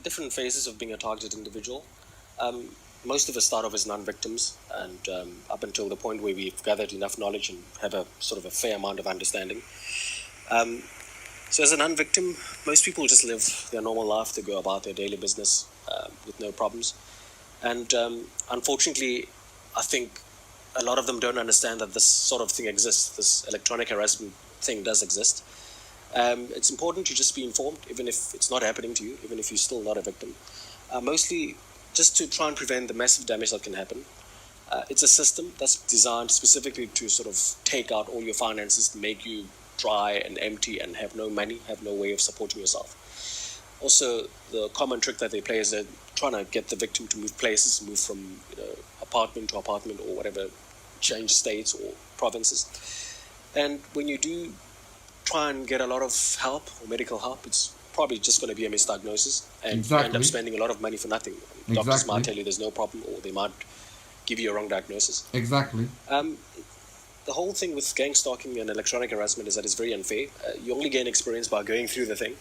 different phases of being a targeted individual. Um, Most of us start off as non-victims, and up until the point where we've gathered enough knowledge and have a sort of a fair amount of understanding. Um, so as a non-victim, most people just live their normal life. They go about their daily business with no problems. And unfortunately, I think a lot of them don't understand that this sort of thing exists. This electronic harassment thing does exist. It's important to just be informed, even if it's not happening to you, even if you're still not a victim. Mostly just to try and prevent the massive damage that can happen. It's a system that's designed specifically to sort of take out all your finances, to make you dry and empty and have no money, have no way of supporting yourself. Also, the common trick that they play is they're trying to get the victim to move places, move from apartment to apartment or whatever, change states or provinces. And when you do try and get a lot of help or medical help, it's probably just going to be a misdiagnosis, and you end up Exactly. spending a lot of money for nothing. Doctors might Exactly. tell you there's no problem, or they might give you a wrong diagnosis. Exactly. Um, the whole thing with gang stalking and electronic harassment is that it's very unfair. You only gain experience by going through the thing.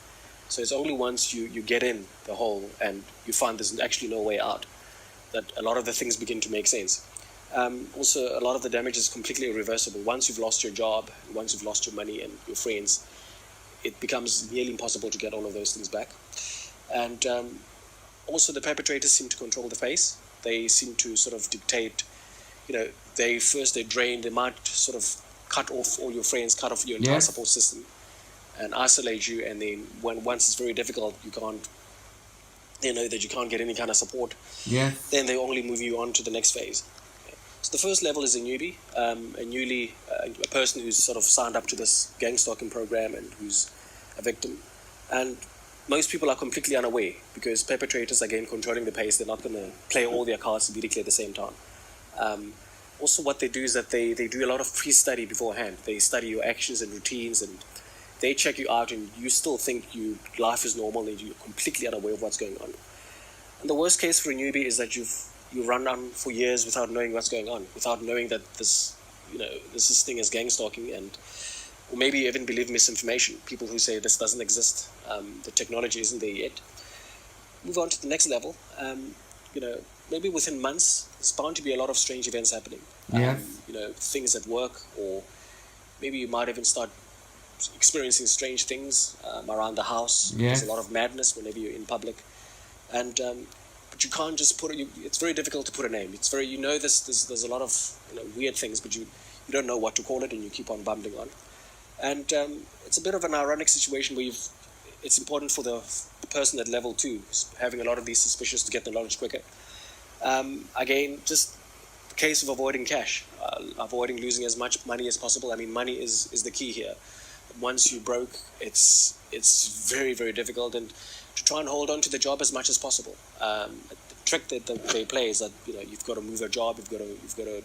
So it's only once you get in the hole and you find there's actually no way out that a lot of the things begin to make sense. Also, a lot of the damage is completely irreversible. Once you've lost your job, once you've lost your money and your friends, it becomes nearly impossible to get all of those things back. And also, the perpetrators seem to control the pace. They seem to sort of dictate. They drain. They might sort of cut off all your friends, cut off your entire Yes. support system, and isolate you. And then, once it's very difficult, you can't. They know that you can't get any kind of support. Yes. Then they only move you on to the next phase. So the first level is a newbie, a person who's sort of signed up to this gang stalking program and who's a victim. And most people are completely unaware because perpetrators, again, controlling the pace. They're not going to play all their cards immediately at the same time. Also, what they do is that they do a lot of pre-study beforehand. They study your actions and routines, and they check you out, and you still think life is normal and you're completely unaware of what's going on. And the worst case for a newbie is that you run on for years without knowing what's going on, without knowing that this thing is gang stalking, and or maybe you even believe misinformation. People who say this doesn't exist, the technology isn't there yet. Move on to the next level. Maybe within months, there's bound to be a lot of strange events happening. Yes. Things at work, or maybe you might even start experiencing strange things around the house. There's Yes. a lot of madness whenever you're in public, and but you can't just put it. It's very difficult to put a name. It's very there's a lot of weird things, but you don't know what to call it, and you keep on bumbling on. And it's a bit of an ironic situation where it's important for the person at level 2, having a lot of these suspicions, to get the knowledge quicker. Again, just the case of avoiding cash, avoiding losing as much money as possible. I mean, money is the key here. Once you broke, it's very, very difficult, and to try and hold on to the job as much as possible. The trick that they play is that you've got to move a job, you've got to.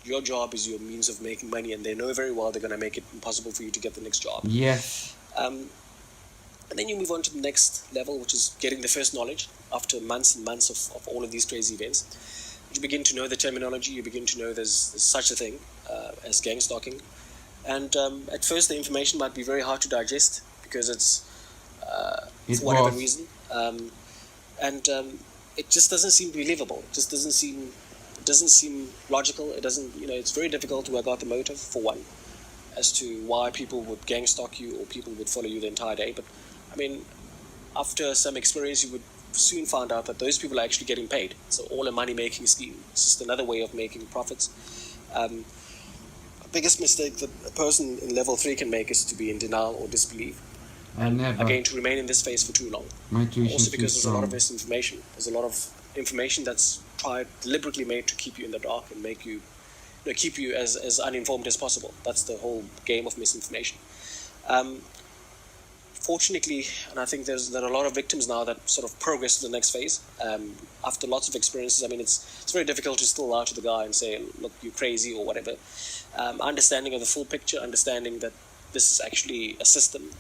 Your job is your means of making money, and they know very well they're going to make it impossible for you to get the next job. Yes. And then you move on to the next level, which is getting the first knowledge after months and months of all of these crazy events. You begin to know the terminology, you begin to know there's such a thing as gang stalking. And at first, the information might be very hard to digest because it's, It for whatever was. reason, and it just doesn't seem believable. It just doesn't seem logical. It doesn't, it's very difficult to work out the motive, for one, as to why people would gang stalk you or people would follow you the entire day. But I mean, after some experience, you would soon find out that those people are actually getting paid. So all a money-making scheme. It's just another way of making profits. The biggest mistake that a person in level 3 can make is to be in denial or disbelief. I And never. again, to remain in this phase for too long. My intuition Also is too because there's a lot of strong. misinformation. There's a lot of information that's deliberately made to keep you in the dark and make you, keep you as uninformed as possible. That's the whole game of misinformation. Fortunately, and I think there are a lot of victims now that sort of progress to the next phase. After lots of experiences, I mean, it's very difficult to still lie to the guy and say, look, you're crazy or whatever. Understanding of the full picture, understanding that this is actually a system.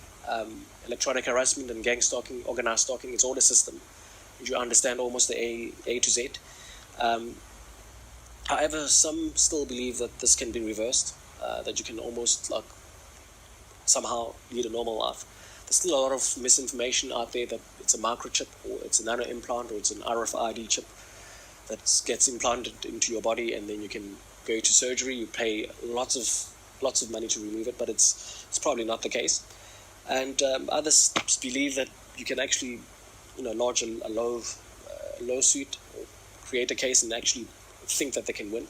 Electronic harassment and gang stalking, organized stalking, it's all a system. You understand almost the A to Z. However, some still believe that this can be reversed, that you can almost somehow lead a normal life. there's still a lot of misinformation out there that it's a microchip or it's a nano implant or it's an RFID chip that gets implanted into your body, and then you can go to surgery. You pay lots of money to remove it, but it's probably not the case. And others believe that you can actually, lodge a lawsuit or create a case and actually think that they can win.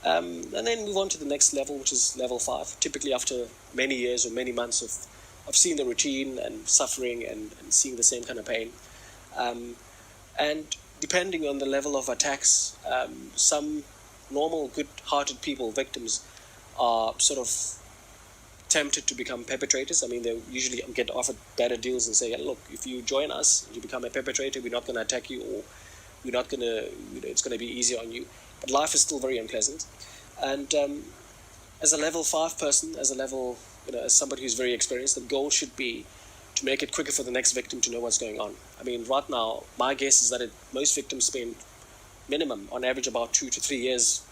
And then move on to the next level, which is level 5. Typically after many years or many months of seeing the routine and suffering and seeing the same kind of pain. And depending on the level of attacks, some normal, good-hearted people, victims, are sort of tempted to become perpetrators. I mean, they usually get offered better deals and say, hey, look, if you join us, you become a perpetrator, we're not going to attack you, or we're not going to, it's going to be easier on you. But life is still very unpleasant. And as a level 5 person, as somebody who's very experienced, the goal should be to make it quicker for the next victim to know what's going on. I mean, right now, my guess is that most victims spend minimum, on average, about 2 to 3 years,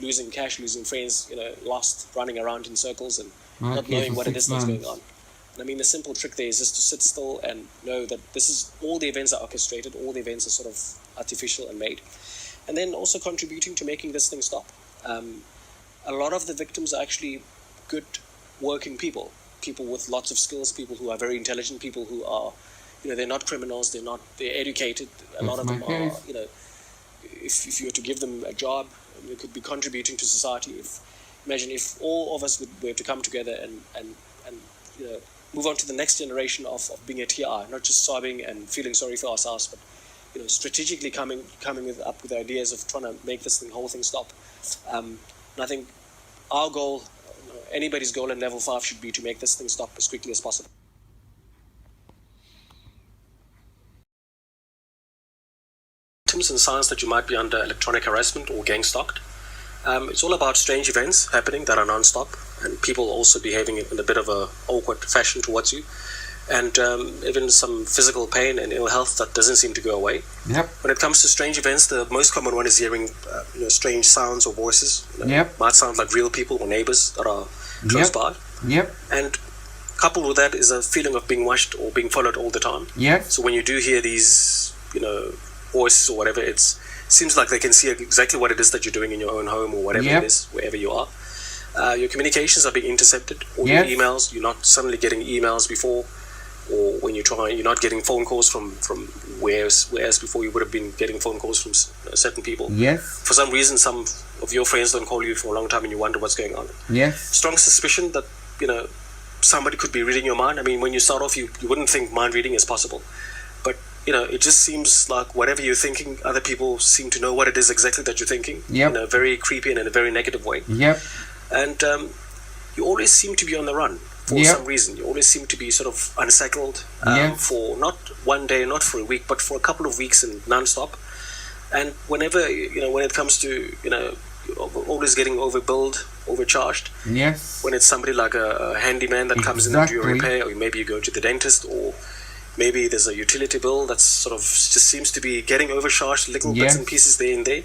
losing cash, losing friends, lost, running around in circles and not knowing what it is that's going on. And I mean, the simple trick there is just to sit still and know that all the events are orchestrated, all the events are sort of artificial and made. And then also contributing to making this thing stop. A lot of the victims are actually good working people with lots of skills, people who are very intelligent, people who are, they're not criminals, they're educated. A lot of them are, if you were to give them a job, they could be contributing to society. Imagine if all of us were to come together and move on to the next generation of being a TI, not just sobbing and feeling sorry for ourselves, but strategically coming up with ideas of trying to make this whole thing stop. And I think our goal, anybody's goal in level 5 should be to make this thing stop as quickly as possible. Symptoms and signs that you might be under electronic harassment or gang stalked. It's all about strange events happening that are non-stop, and people also behaving in a bit of a awkward fashion towards you, and even some physical pain and ill health that doesn't seem to go away. Yep. When it comes to strange events, the most common one is hearing strange sounds or voices. Yep. Might sound like real people or neighbors that are close by. Yep. And coupled with that is a feeling of being watched or being followed all the time. Yep. So when you do hear these, voices or whatever, it seems like they can see exactly what it is that you're doing in your own home or whatever it is, wherever you are. Your communications are being intercepted, or your emails. You're not suddenly getting emails before, or when you're not getting phone calls from whereas before you would have been getting phone calls from certain people. Yes. For some reason, some of your friends don't call you for a long time, and you wonder what's going on. Yes. Strong suspicion that somebody could be reading your mind. I mean, when you start off, you wouldn't think mind reading is possible, but it just seems like whatever you're thinking, other people seem to know what it is exactly that you're thinking in a very creepy and in a very negative way. Yep. And you always seem to be on the run for some reason. You always seem to be sort of unsettled for not one day, not for a week, but for a couple of weeks and non-stop. And whenever, when it comes to, you're always getting overbilled, overcharged. Yes. When it's somebody like a handyman that comes in and do your repair, or maybe you go to the dentist, or maybe there's a utility bill that's sort of just seems to be getting overcharged, little bits and pieces there and there.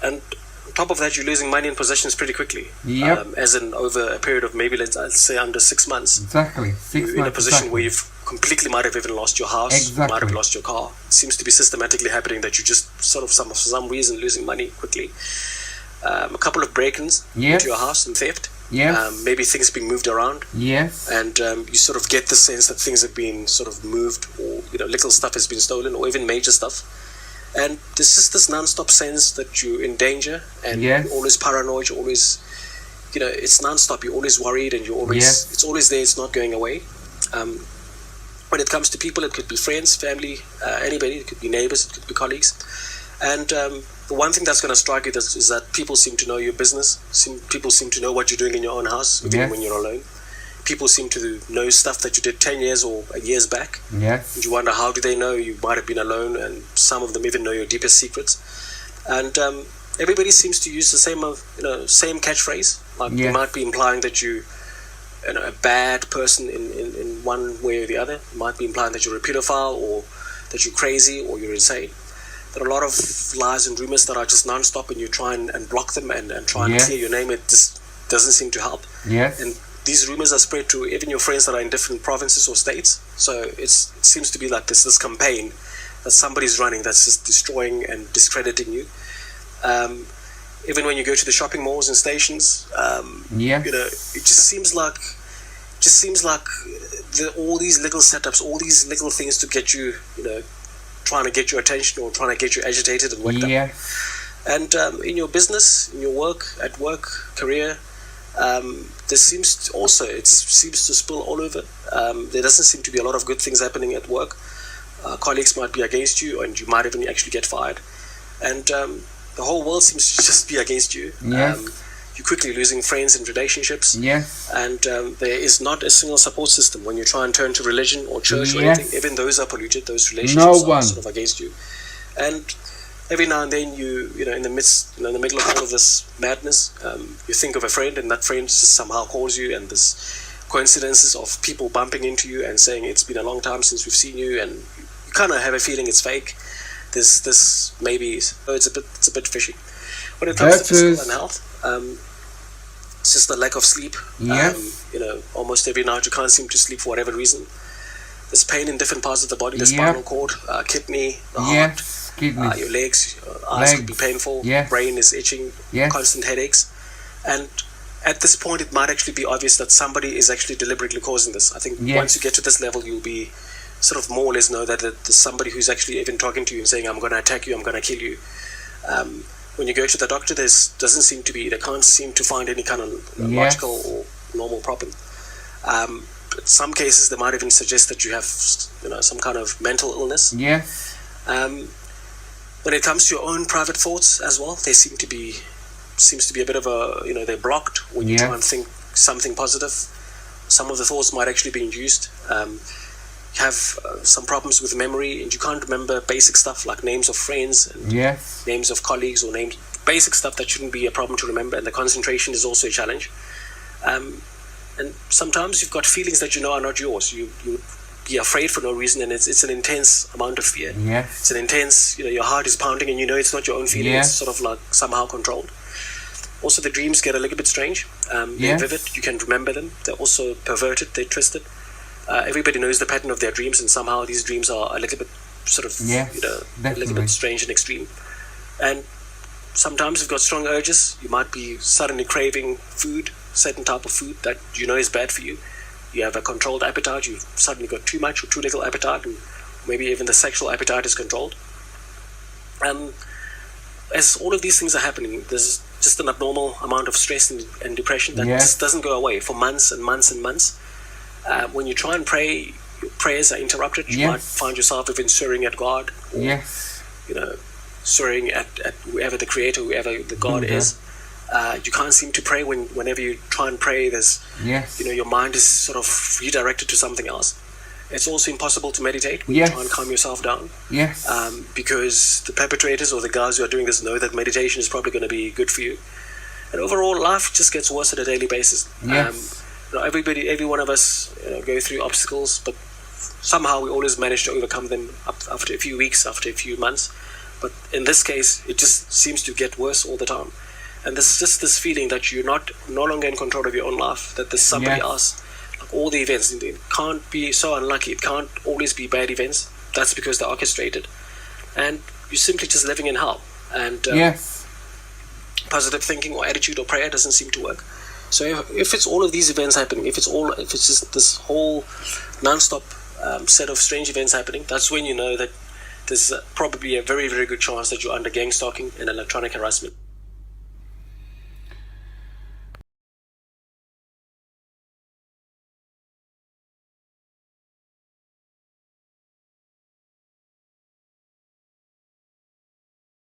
And on top of that, you're losing money and possessions pretty quickly. Yep. As in over a period of maybe, let's say, under 6 months. Exactly. 6 months. You're in a position where you've completely might have even lost your house, might have lost your car. It seems to be systematically happening that you just sort of, for some reason, losing money quickly. A couple of break-ins into your house and theft. Yes. Maybe things being moved around. Yes. And you sort of get the sense that things have been sort of moved, or little stuff has been stolen, or even major stuff. And there's just this non-stop sense that you're in danger, and you're always paranoid. You're always, it's non-stop. You're always worried, and you're always it's always there. It's not going away. When it comes to people, it could be friends, family, anybody. It could be neighbors. It could be colleagues. And the one thing that's going to strike you is that people seem to know your business. People seem to know what you're doing in your own house, even when you're alone. People seem to know stuff that you did 10 years or years back. Yes. And you wonder, how do they know you might have been alone? And some of them even know your deepest secrets. And everybody seems to use the same catchphrase. Like you might be implying that you a bad person in one way or the other. You might be implying that you're a pedophile, or that you're crazy, or you're insane. There are a lot of lies and rumors that are just non-stop, and you try and block them and try and clear your name. It just doesn't seem to help. Yes. And these rumors are spread to even your friends that are in different provinces or states. So it seems to be like this campaign that somebody's running that's just destroying and discrediting you. Even when you go to the shopping malls and stations, it just seems like all these little setups, all these little things to get you, trying to get your attention or trying to get you agitated and worked up. And in your business, in your work, career, this seems to spill all over. There doesn't seem to be a lot of good things happening at work. Colleagues might be against you, and you might even actually get fired. And the whole world seems to just be against you. You're quickly losing friends and relationships. And there is not a single support system when you try and turn to religion or church or anything. Even those are polluted. Those relationships are sort of against you. And every now and then, in the middle of all of this madness, you think of a friend, and that friend just somehow calls you, and there's coincidences of people bumping into you and saying it's been a long time since we've seen you, and you kind of have a feeling it's fake. This maybe it's a bit fishy. When it comes to physical and health, it's just the lack of sleep. Almost every night you can't seem to sleep for whatever reason. There's pain in different parts of the body, the spinal cord, kidney, the heart, your legs, eyes could be painful, brain is itching, constant headaches. And at this point, it might actually be obvious that somebody is actually deliberately causing this. I think once you get to this level, you'll be sort of more or less know that there's somebody who's actually even talking to you and saying, I'm going to attack you, I'm going to kill you. When you go to the doctor, they can't seem to find any kind of logical or normal problem. In some cases, they might even suggest that you have, some kind of mental illness. When it comes to your own private thoughts as well, they seems to be a bit of a, they're blocked when you try and think something positive. Some of the thoughts might actually be induced. Have some problems with memory, and you can't remember basic stuff like names of friends and names of colleagues, or basic stuff that shouldn't be a problem to remember. And the concentration is also a challenge. And sometimes you've got feelings that are not yours. You be afraid for no reason, and it's an intense amount of fear. It's an intense, your heart is pounding, and it's not your own feeling. It's sort of like somehow controlled. Also, the dreams get a little bit strange. They're vivid. You can remember them. They're also perverted. They're twisted. Everybody knows the pattern of their dreams, and somehow these dreams are a little bit sort of, a little bit strange and extreme. And sometimes you've got strong urges. You might be suddenly craving food, certain type of food that is bad for you. You have a controlled appetite. You've suddenly got too much or too little appetite, and maybe even the sexual appetite is controlled. As all of these things are happening, there's just an abnormal amount of stress and depression that just doesn't go away for months and months and months. When you try and pray, your prayers are interrupted. You might find yourself even swearing at God, or swearing at whoever the creator, whoever the God is. You can't seem to pray whenever you try and pray. There's your mind is sort of redirected to something else. It's also impossible to meditate when you try and calm yourself down. Because the perpetrators or the guys who are doing this know that meditation is probably going to be good for you. And overall, life just gets worse on a daily basis. Every one of us go through obstacles, but somehow we always manage to overcome them after a few weeks, after a few months. But in this case, it just seems to get worse all the time. And there's just this feeling that you're no longer in control of your own life, that there's somebody else. Like all the events, it can't be so unlucky. It can't always be bad events. That's because they're orchestrated. And you're simply just living in hell. And positive thinking or attitude or prayer doesn't seem to work. So if it's all of these events happening, if it's just this whole non-stop set of strange events happening, that's when you know that there's probably a very, very good chance that you're under gang stalking and electronic harassment.